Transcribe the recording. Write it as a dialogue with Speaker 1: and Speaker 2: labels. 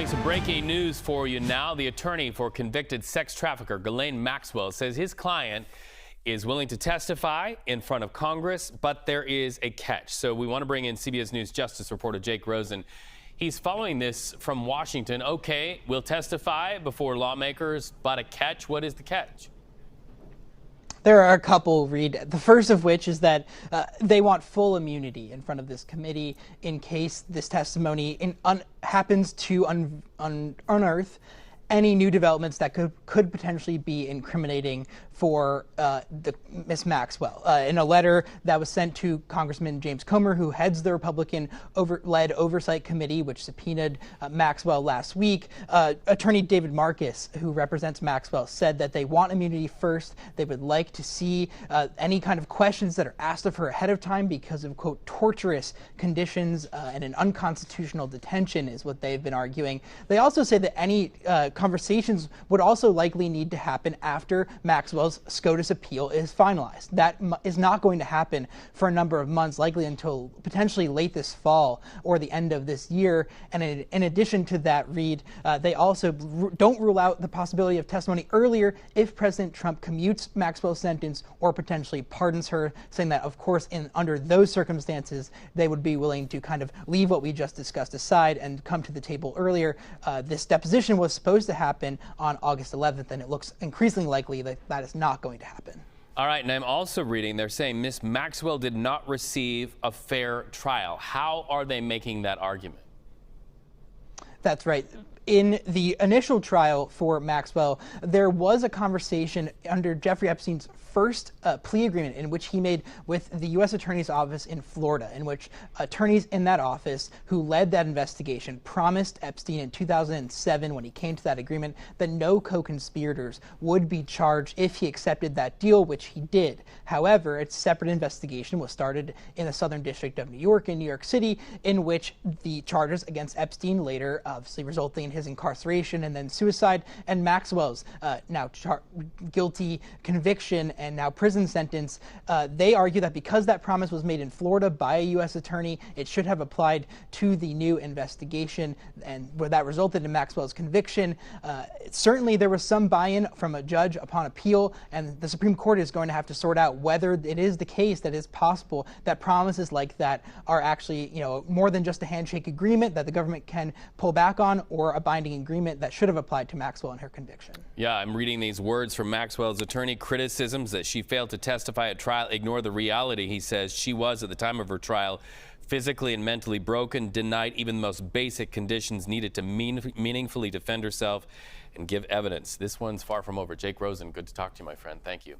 Speaker 1: Some breaking news for you now. The attorney for convicted sex trafficker Ghislaine Maxwell says his client is willing to testify in front of Congress, but there is a catch. So we want to bring in CBS News Justice reporter Jake Rosen. He's following this from Washington. Okay, we'll testify before lawmakers, but a catch. What is the catch?
Speaker 2: There are a couple, Reed. The first of which is that they want full immunity in front of this committee in case this testimony happens to unearth any new developments that could potentially be incriminating for Ms. Maxwell. In a letter that was sent to Congressman James Comer, who heads the Republican-led Oversight Committee, which subpoenaed Maxwell last week, Attorney David Marcus, who represents Maxwell, said that they want immunity first. They would like to see any kind of questions that are asked of her ahead of time because of, quote, torturous conditions and an unconstitutional detention is what they've been arguing. They also say that any conversations would also likely need to happen after Maxwell's SCOTUS appeal is finalized. That is not going to happen for a number of months, likely until potentially late this fall or the end of this year. And in addition to that, Reed, they also don't rule out the possibility of testimony earlier if President Trump commutes Maxwell's sentence or potentially pardons her, saying that, of course, under those circumstances, they would be willing to kind of leave what we just discussed aside and come to the table earlier. This deposition was supposed to happen on August 11th, and it looks increasingly likely that that is not going to happen.
Speaker 1: All right, and I'm also reading they're saying Ms. Maxwell did not receive a fair trial. How are they making that argument?
Speaker 2: That's right. In the initial trial for Maxwell, there was a conversation under Jeffrey Epstein's first plea agreement in which he made with the U.S. Attorney's Office in Florida, in which attorneys in that office who led that investigation promised Epstein in 2007, when he came to that agreement, that no co-conspirators would be charged if he accepted that deal, which he did. However, a separate investigation was started in the Southern District of New York in New York City, in which the charges against Epstein later obviously resulting in his incarceration and then suicide, and Maxwell's now guilty conviction and now prison sentence. They argue that because that promise was made in Florida by a U.S. attorney, it should have applied to the new investigation, and where that resulted in Maxwell's conviction. Certainly there was some buy-in from a judge upon appeal, and the Supreme Court is going to have to sort out whether it is the case that it's possible that promises like that are actually, more than just a handshake agreement that the government can pull back on, or a binding agreement that should have applied to Maxwell and her conviction.
Speaker 1: Yeah, I'm reading these words from Maxwell's attorney. Criticisms that she failed to testify at trial ignore the reality. He says she was, at the time of her trial, physically and mentally broken, denied even the most basic conditions needed to meaningfully defend herself and give evidence. This one's far from over. Jake Rosen, good to talk to you, my friend. Thank you.